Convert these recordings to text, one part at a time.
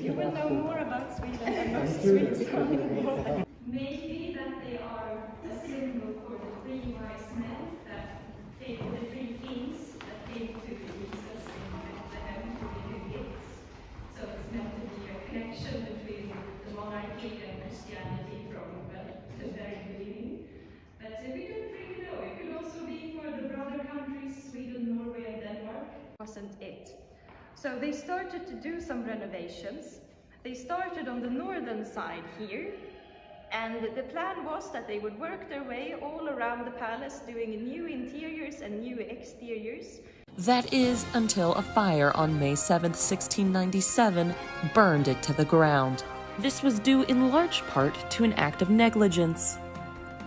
You will know more about Sweden than most Swedes. Maybe that they are a symbol for the three wise men that came, the three kings that came to Jesus in Bethlehem to give him gifts. So it's meant to be a connection between the monarchy and Christianity from the very beginning. But we don't really know. It could also be for the brother countries, Sweden, Norway, and Denmark. Wasn't it? So they started to do some renovations. They started on the northern side here, and the plan was that they would work their way all around the palace, doing new interiors and new exteriors. That is until a fire on May 7th, 1697 burned it to the ground. This was due in large part to an act of negligence.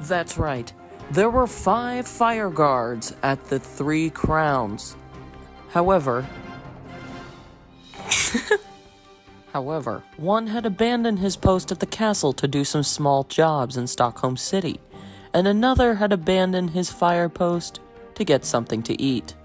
That's right, there were 5 fire guards at the 3 Crowns. However, one had abandoned his post at the castle to do some small jobs in Stockholm City, and another had abandoned his fire post to get something to eat.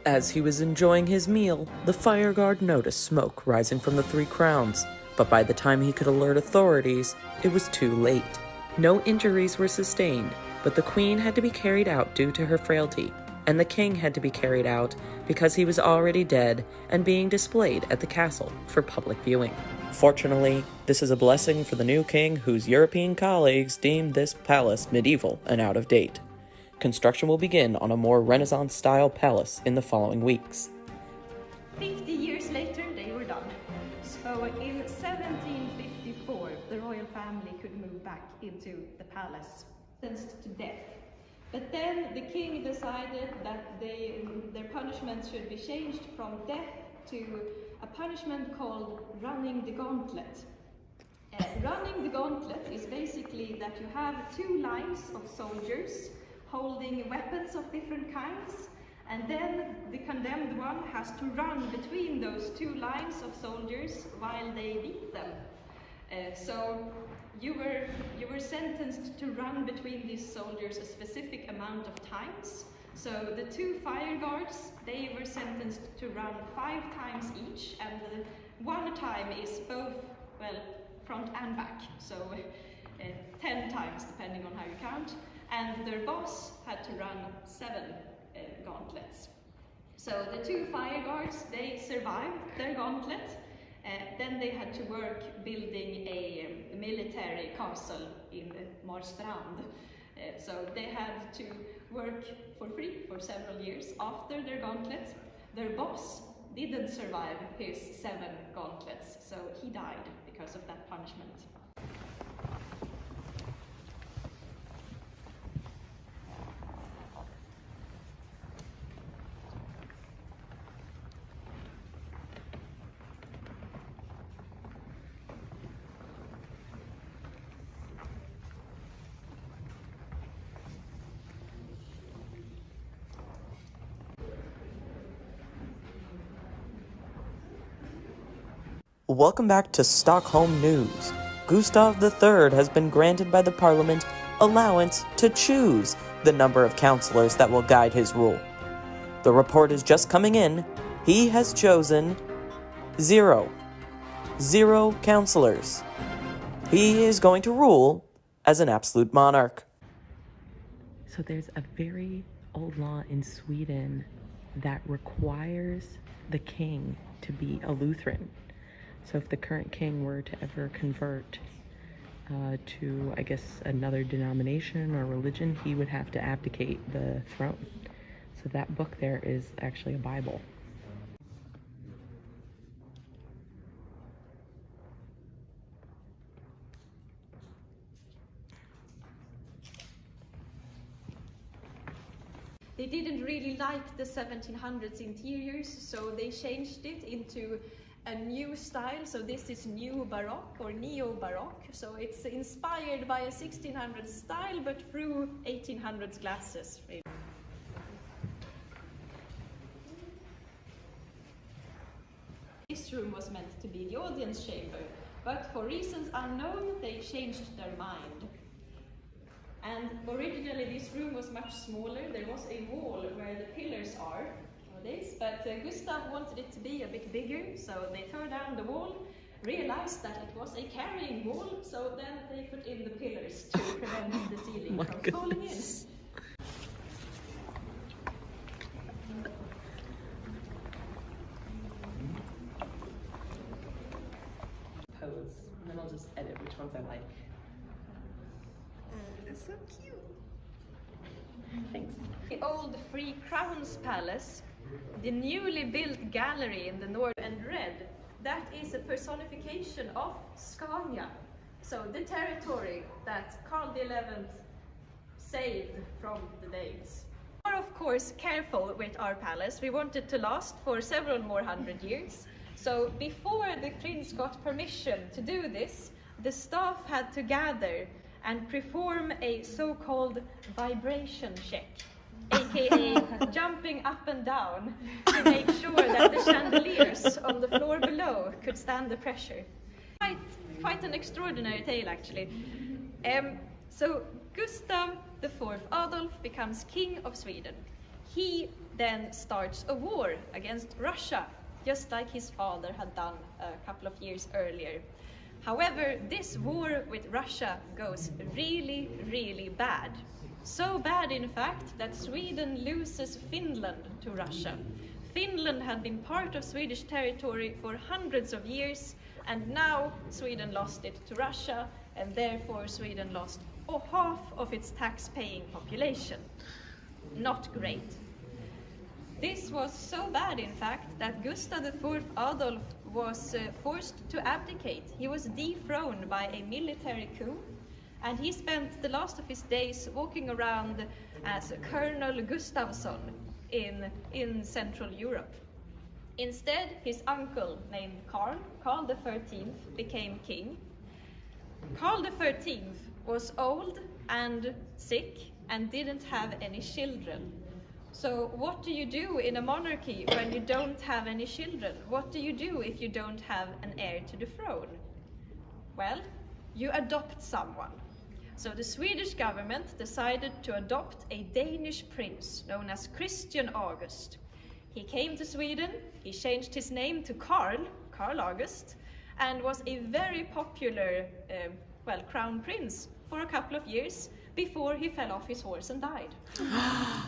As he was enjoying his meal, the fire guard noticed smoke rising from the 3 Crowns, but by the time he could alert authorities, it was too late. No injuries were sustained, but the Queen had to be carried out due to her frailty, and the King had to be carried out because he was already dead and being displayed at the castle for public viewing. Fortunately, this is a blessing for the new king whose European colleagues deemed this palace medieval and out of date. Construction will begin on a more Renaissance-style palace in the following weeks. 50 years later, they were done. So in 1754, the royal family could move back into the palace, sentenced to death. But then the king decided that their punishment should be changed from death to a punishment called running the gauntlet. Running the gauntlet is basically that you have 2 lines of soldiers holding weapons of different kinds, and then the condemned one has to run between those 2 lines of soldiers while they beat them. So you were sentenced to run between these soldiers a specific amount of times. So the 2 fire guards, they were sentenced to run 5 times each, and one time is both, well, front and back, so 10 times depending on how you count. And their boss had to run 7 gauntlets. So the 2 fire guards, they survived their gauntlet. Then they had to work building a military castle in Marstrand. So they had to work for free for several years after their gauntlet. Their boss didn't survive his 7 gauntlets, so he died because of that punishment. Welcome back to Stockholm News. Gustav III has been granted by the parliament allowance to choose the number of councillors that will guide his rule. The report is just coming in. He has chosen 0 councillors. He is going to rule as an absolute monarch. So there's a very old law in Sweden that requires the king to be a Lutheran. So if the current king were to ever convert to, I guess, another denomination or religion, he would have to abdicate the throne. So that book there is actually a Bible. They didn't really like the 1700s interiors, so they changed it into a new style. So this is New Baroque or Neo-Baroque. So it's inspired by a 1600s style, but through 1800s glasses, really. This room was meant to be the audience chamber, but for reasons unknown, they changed their mind. And originally this room was much smaller. There was a wall where the pillars are nowadays, but Gustav wanted it to be a bit bigger, so they tore down the wall, realized that it was a carrying wall, so then they put in the pillars to prevent the ceiling from falling in. Pose, and then I'll just edit which ones I like. It's so cute. Thanks. The old Three Crowns Palace, the newly built gallery in the north and red, that is a personification of Scania. So the territory that Carl XI saved from the Danes. We are of course careful with our palace. We want it to last for several more hundred years. So before the prince got permission to do this, the staff had to gather and perform a so-called vibration check, aka jumping up and down to make sure that the chandeliers on the floor below could stand the pressure. Quite an extraordinary tale, actually. So Gustav IV Adolf becomes king of Sweden. He then starts a war against Russia, just like his father had done a couple of years earlier. However, this war with Russia goes really, really bad. So bad, in fact, that Sweden loses Finland to Russia. Finland had been part of Swedish territory for hundreds of years, and now Sweden lost it to Russia, and therefore Sweden lost half of its tax-paying population. Not great. This was so bad, in fact, that Gustav IV Adolf was forced to abdicate. He was dethroned by a military coup, and he spent the last of his days walking around as Colonel Gustafsson in Central Europe. Instead, his uncle, named Karl XIII, became king. Karl XIII was old and sick and didn't have any children. So what do you do in a monarchy when you don't have any children? What do you do if you don't have an heir to the throne? Well, you adopt someone. So the Swedish government decided to adopt a Danish prince known as Christian August. He came to Sweden, he changed his name to Karl August, and was a very popular crown prince for a couple of years before he fell off his horse and died.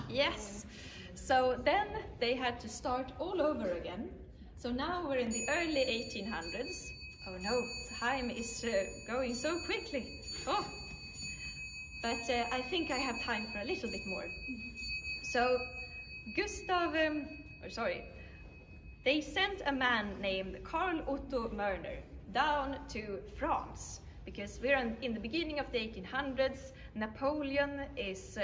Yes. So then they had to start all over again. So now we're in the early 1800s. Oh no, time is going so quickly. Oh, but I think I have time for a little bit more. So they sent a man named Karl Otto Mörner down to France, because we're in the beginning of the 1800s. Napoleon is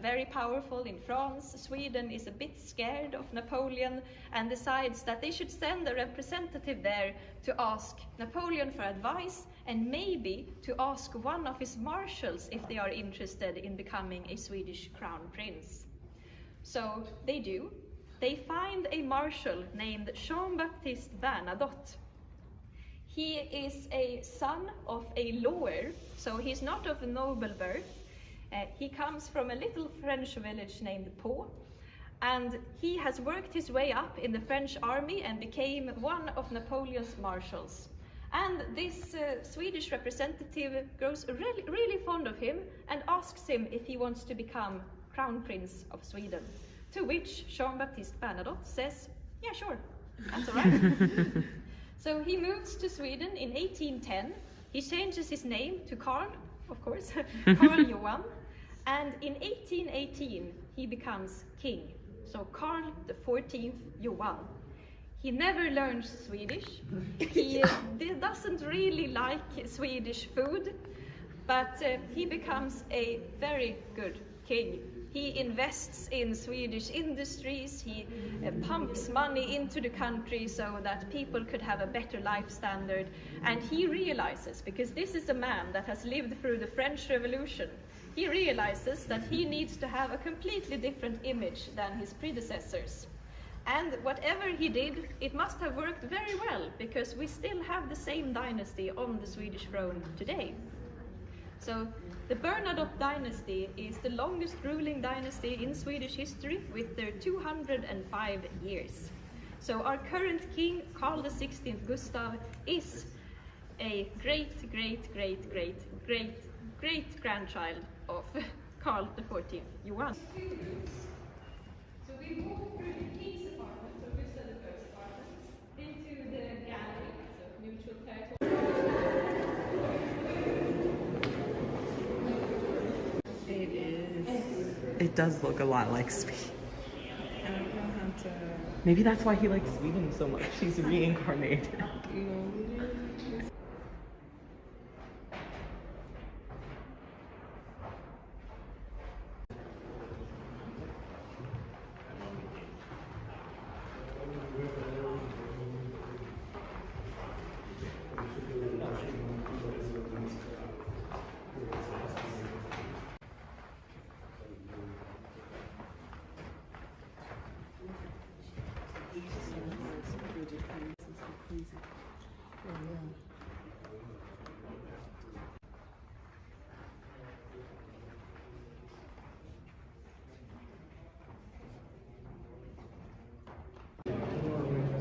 very powerful in France. Sweden is a bit scared of Napoleon and decides that they should send a representative there to ask Napoleon for advice, and maybe to ask one of his marshals if they are interested in becoming a Swedish crown prince. So they do. They find a marshal named Jean-Baptiste Bernadotte. He is a son of a lawyer, so he's not of a noble birth. He comes from a little French village named Pau, and he has worked his way up in the French army and became one of Napoleon's marshals. And this Swedish representative grows really fond of him and asks him if he wants to become Crown Prince of Sweden. To which Jean-Baptiste Bernadotte says, yeah, sure, that's all right. So he moves to Sweden in 1810. He changes his name to Karl, of course, Karl Johan. And in 1818, he becomes king. So Karl XIV Johan. He never learns Swedish. He doesn't really like Swedish food, but he becomes a very good king. king. He invests in Swedish industries, he pumps money into the country so that people could have a better life standard. And he realizes, because this is a man that has lived through the French Revolution, he realizes that he needs to have a completely different image than his predecessors. And whatever he did, it must have worked very well, because we still have the same dynasty on the Swedish throne today. So the Bernadotte dynasty is the longest ruling dynasty in Swedish history, with their 205 years. So our current king, Carl XVI Gustav, is a great-great-great-great-great-grandchild of Carl XIV Johan. So we walk through the king's apartment, or Gustav I's apartment, into the gallery, so neutral territory. It does look a lot like Sweden. I don't know how to. Maybe that's why he likes Sweden so much. He's reincarnated.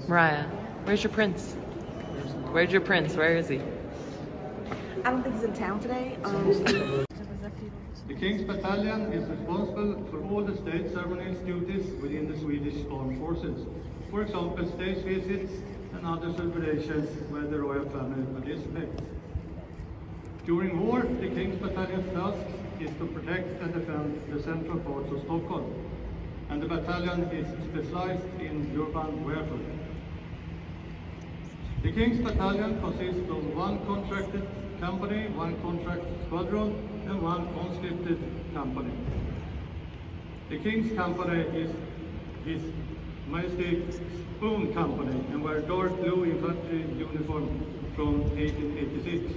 Mariah, where's your prince? Where's your prince? Where is he? I don't think he's in town today. The King's Battalion is responsible for all the state ceremonies duties within the Swedish Armed Forces. For example, state visits and other celebrations where the royal family participates. During war, the King's Battalion's task is to protect and defend the central parts of Stockholm, and the battalion is specialized in urban warfare. The King's Battalion consists of one contracted company, one contract squadron, and one conscripted company. The King's Company is His Majesty's own company and wear dark blue infantry uniform from 1886.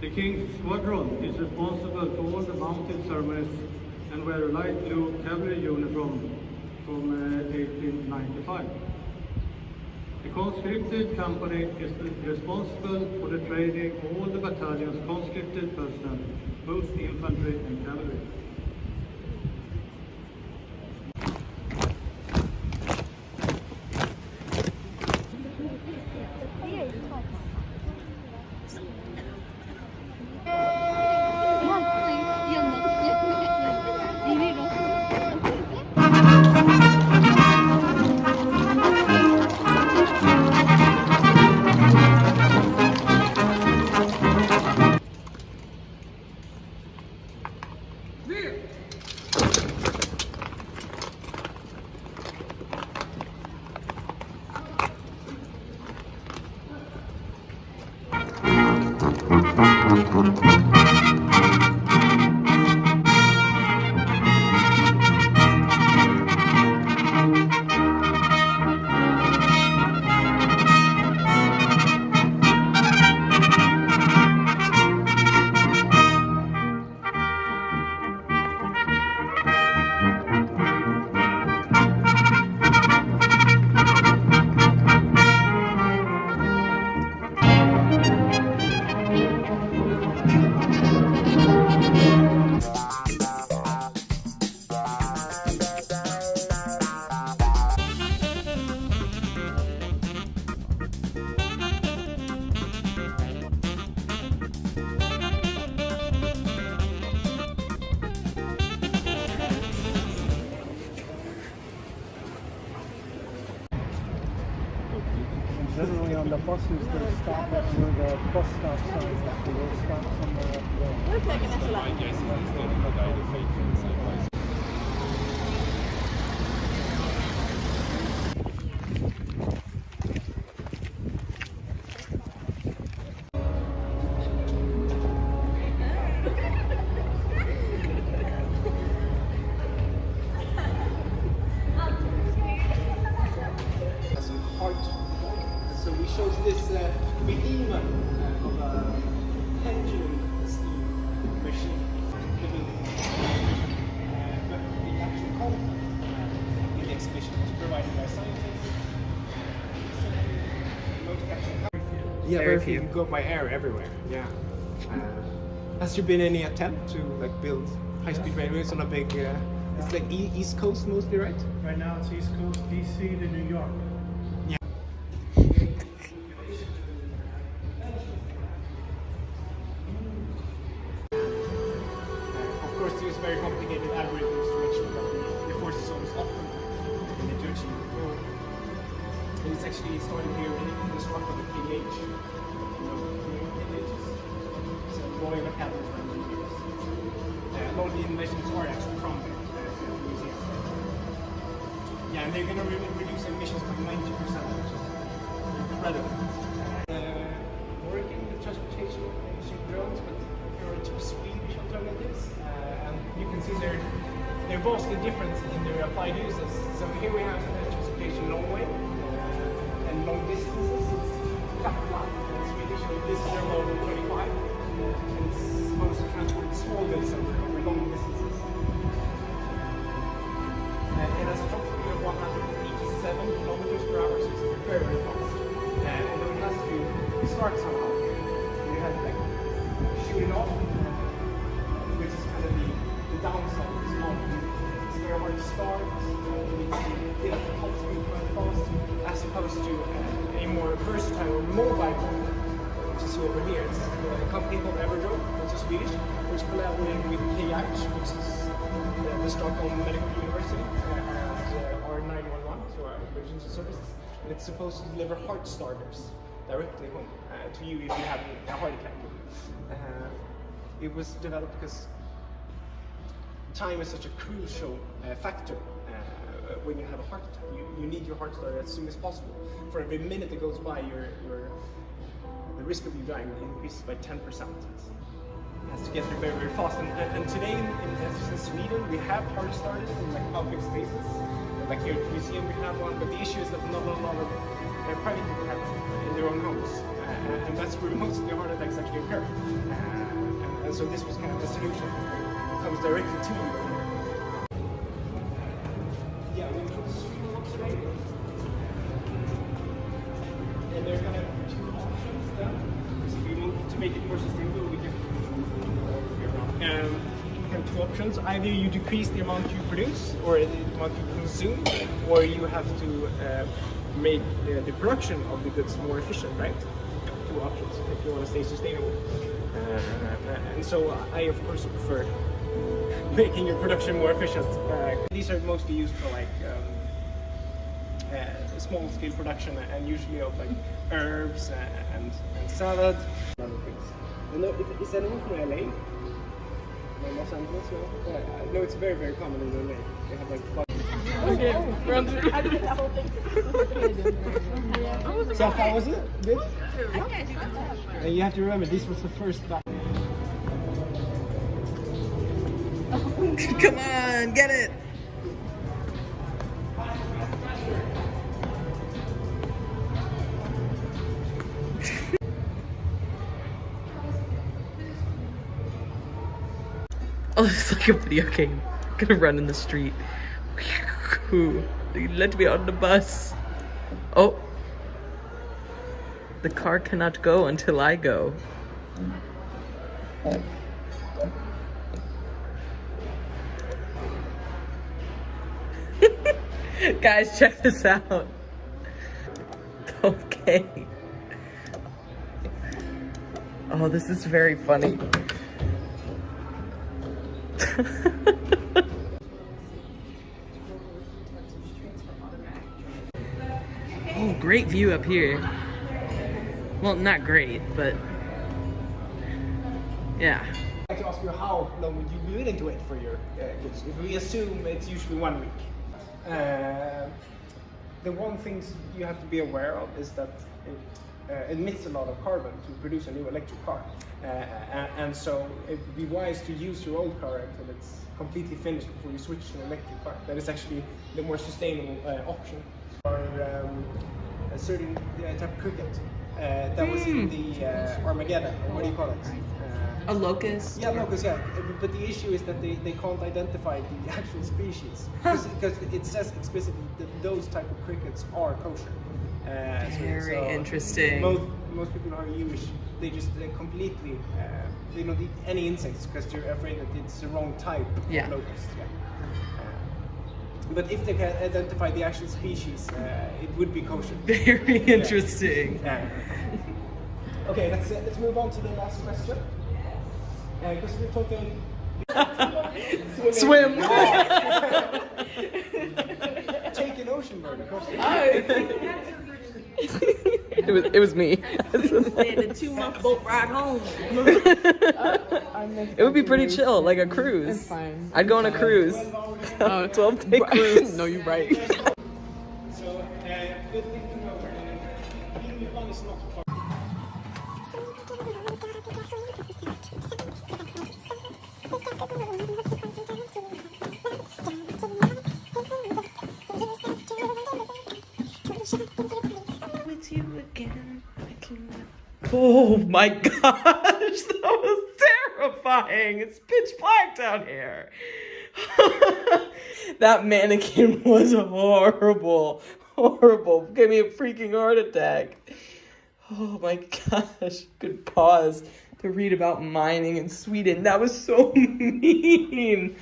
The King's Squadron is responsible for all the mounted ceremonies and wear a light blue cavalry uniform from 1895. The conscripted company is responsible for the training of all the battalion's conscripted personnel, both infantry and cavalry. Generally on the buses they stop at where the bus stop sign is. They will stop somewhere up there. We're taking this along. Yeah, very few. few. Go by air everywhere. Yeah. Has there been any attempt to like build high-speed railways on a big? It's like East Coast mostly, right? Right now it's East Coast, DC to New York. Yeah. Of course, there's very complicated algorithms to make sure that the force is always optimal in the to achieve. And it's actually started here in the Stockholm PH. So Royal Academy for Engineers. A lot of the innovations are actually from there. Museum. Yeah, and they're going to reduce emissions by 90%, which is incredible. Working with transportation using drones, but there are two Swedish alternatives, and you can see they're vastly different in their applied uses. So here we have transportation long way and long distances. It's Kaplan in Swedish, and this is their model 25. It's supposed to transport small goods over long distances. It has a top speed of 187 kilometers per hour, so it's very, very fast. Although it has to start somehow. You have to like shoot it off, which is kind of the downside of this model. It's very hard to start. You need to get up to top speed quite fast, as opposed to a more versatile or mobile model, which is over here. It's a company called Everdro, also Swedish, which collaborated with KH, which is the Stockholm Medical University, and R911, so our emergency services. And it's supposed to deliver heart starters directly home to you if you have a heart attack. It was developed because time is such a crucial factor when you have a heart attack. You need your heart starter as soon as possible. For every minute that goes by, the risk of you dying increases by 10%. It has to get there very, very fast. And today, in Sweden, we have heart starters in like public spaces. Like here at the museum, we have one. But the issue is that not a lot of private people have it in their own homes. And that's where most of the heart attacks actually occur. And so this was kind of the solution. It comes directly to you. Yeah, we put streetwalks today. And there are kind of two options then. So if we want to make it more sustainable, we can have two options. Either you decrease the amount you produce or the amount you consume, or you have to make the production of the goods more efficient, right? Two options if you want to stay sustainable. And so I of course prefer making your production more efficient. These are mostly used for like small scale production and usually of like herbs and salad and other things. Is anyone from LA? Los Angeles? No, it's very, very common in LA. They have like So how was it? Good? And you have to remember, this was the first batch. Come on, get it! Oh, it's like a video game. I'm gonna run in the street. Let me on the bus. Oh. The car cannot go until I go. Guys, check this out. Okay. Oh, this is very funny. Oh, great view up here. Well, not great, but yeah. I'd like to ask you, how long would you be willing to wait for your goods? If we assume it's usually 1 week. The one thing you have to be aware of is that it emits a lot of carbon to produce a new electric car. And so it would be wise to use your old car until it's completely finished before you switch to an electric car. That is actually the more sustainable option. Or a certain type of cricket that was in the Armageddon, or what do you call it? A locust? Yeah, locust, yeah. But the issue is that they can't identify the actual species. Because it says explicitly that those type of crickets are kosher. Very interesting. most people who are Jewish, they just completely they don't eat any insects because they're afraid that it's the wrong type Yeah. of locust. Yeah. But if they can identify the actual species, it would be kosher. Very interesting. Yeah. Okay, let's move on to the last question. Because we're talking Swim. Take an ocean bird, of course. It was me. The 2-month boat ride home. It would be pretty chill, like a cruise. It's fine. I'd go on a cruise. 12-day cruise. No, you're right. So, good thing to know. Being fun is not part. With you again. Oh my gosh, that was terrifying. It's pitch black down here. That mannequin was horrible. Horrible. Gave me a freaking heart attack. Oh my gosh. Good pause to read about mining in Sweden. That was so mean.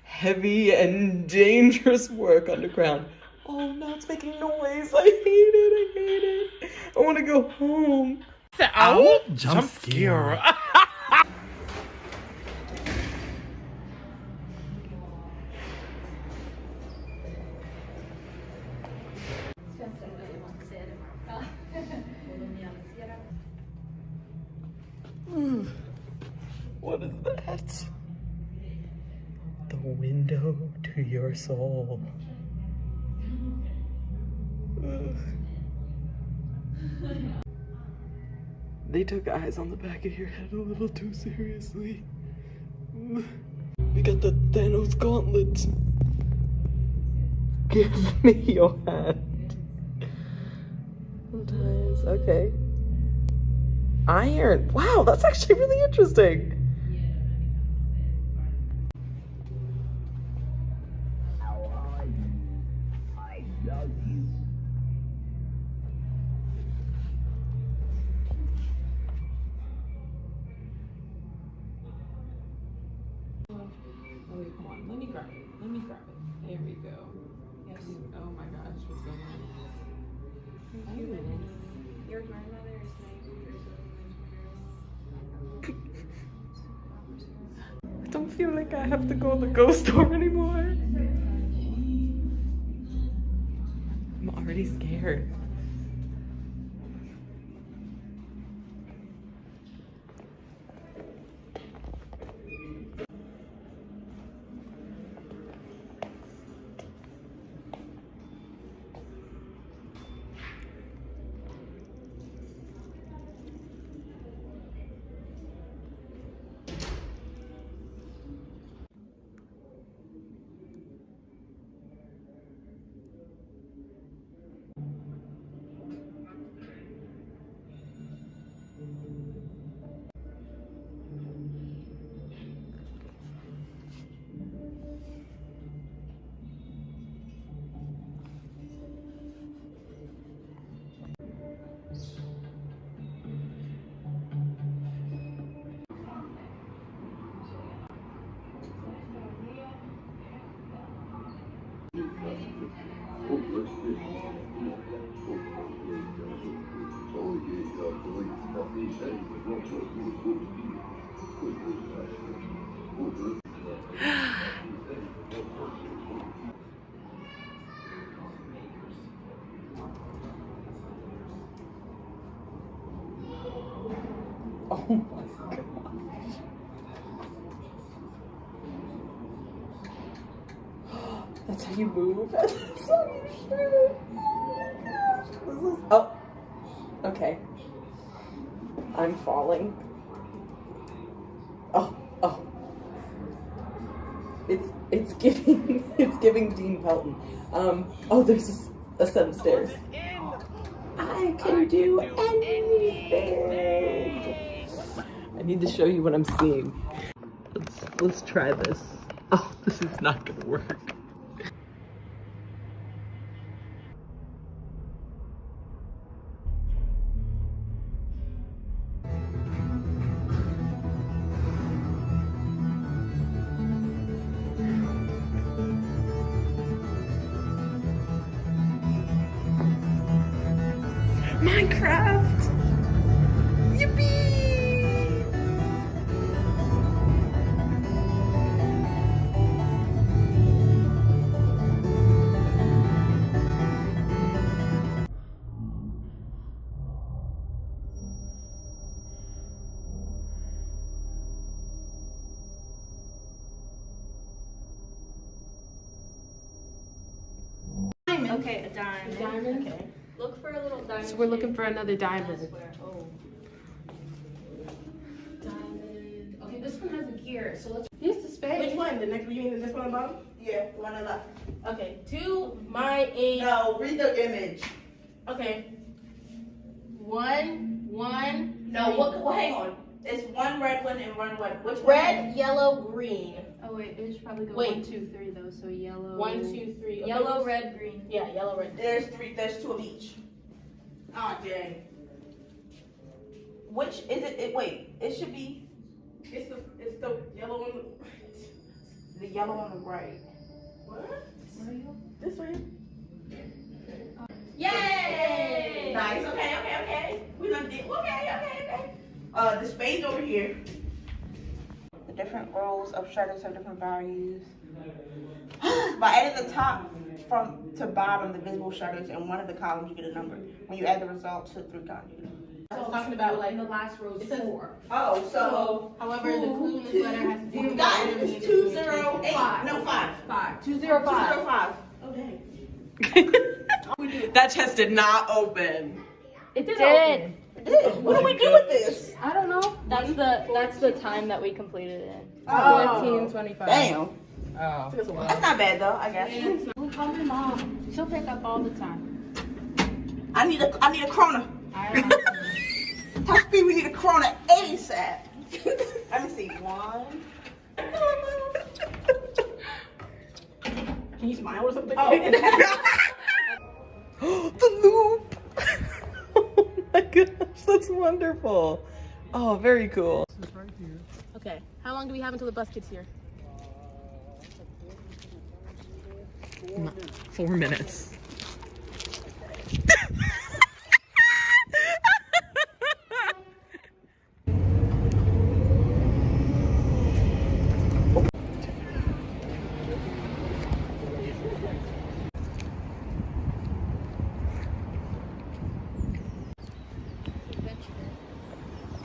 Heavy and dangerous work underground. Oh, now it's making noise. I hate it. I hate it. I want to go home. Ow! Jump scare. What is that? The window to your soul. Ugh. They took eyes on the back of your head a little too seriously. Ugh. We got the Thanos gauntlet. Give me your hand. Sometimes, okay. Iron. Wow, that's actually really interesting. Wait, come on. Let me grab it. Let me grab it. There we go. Yes. Oh my gosh, what's going on? Thank you. Your grandmother is 90 years old. I don't feel like I have to go to the ghost store anymore. I'm already scared. Oh my gosh. That's how you move? That's how you shoot? Oh my gosh. This is... Oh. Okay. I'm falling. Oh. It's giving Dean Pelton. Oh, there's a set of stairs. I can do anything. I need to show you what I'm seeing. Let's try this. Oh, this is not gonna work. craft. Yippee! Okay, a diamond. Diamond? Okay. Look for a little diamond. So we're looking for another diamond. Oh. Diamond. Okay, this one has a gear, so let's. Here's the spade. Which one? The next one? You mean this one on the bottom? Yeah, the one on the left. Okay, to my age. No, read the image. Okay. One. No, three. well, hang on. It's one red one and one white. Which one? Red, yellow, green. Oh wait, it should probably go Wait. 1, 2, 3 though. So yellow. 1, 2, 3. Okay, Yellow, let's- red, green. Yeah, yellow, red. There's three. There's two of each. Oh, dang. Which is it? Wait, it should be. It's the yellow one. The yellow on the right. What? Where are you? This way. Yay! Nice. Okay. We done did. Okay. The spades over here. The different rows of shutters have different values. By adding the top from to bottom, the visible shutters, in one of the columns, you get a number. When you add the result to 3 columns, you get a number. I was talking about like the last row is 4. Oh, so However, the clue in this letter has to do you with got the it. letter It's 208. No, 5. 205. 205. Oh, dang. That chest did not open. It did. It did. What do we do with this? I don't know. That's the time that we completed it in. Oh. 1425. Damn. Oh. That's not bad though, I guess. We call my mom. She'll pick up all the time. I need a krona. Top speed, we need a krona ASAP. Let me see. 1. Can you smile or something? Oh. The loop! Oh my gosh, that's wonderful. Oh, very cool. Okay, how long do we have until the bus gets here? 4 minutes.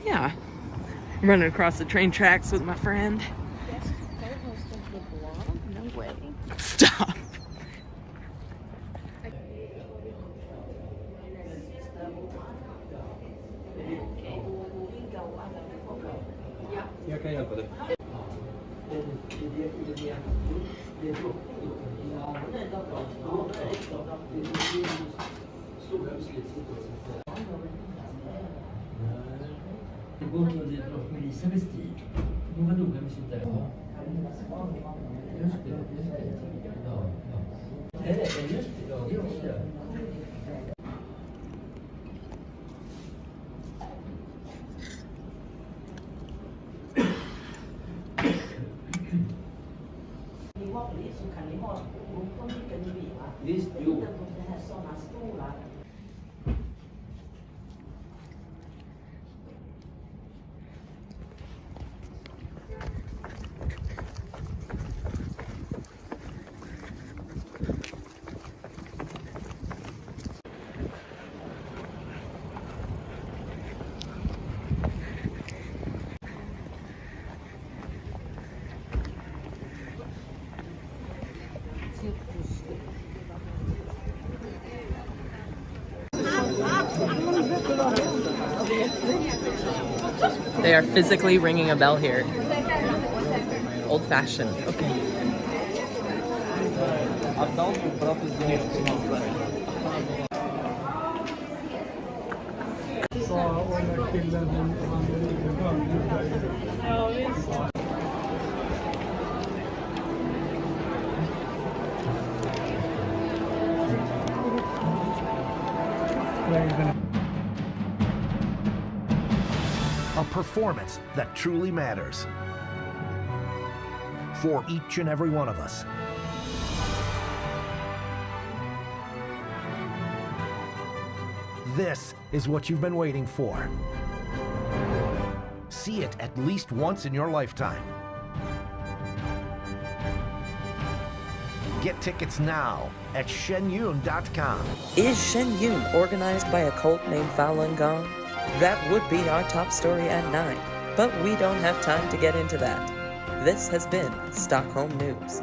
Yeah. I'm running across the train tracks with my friend. No way. Stop. Jag kan hjälpa dig. Gå till Elisabeths tid. Hon var noga med sitt där. Just det. Ja. Nej, just det. Ja, just det. Visst, jo. They are physically ringing a bell here. Old fashioned. Okay. A performance that truly matters for each and every one of us. This is what you've been waiting for. See it at least once in your lifetime. Get tickets now at shenyun.com. Is Shen Yun organized by a cult named Falun Gong? That would be our top story at 9, but we don't have time to get into that. This has been Stockholm News.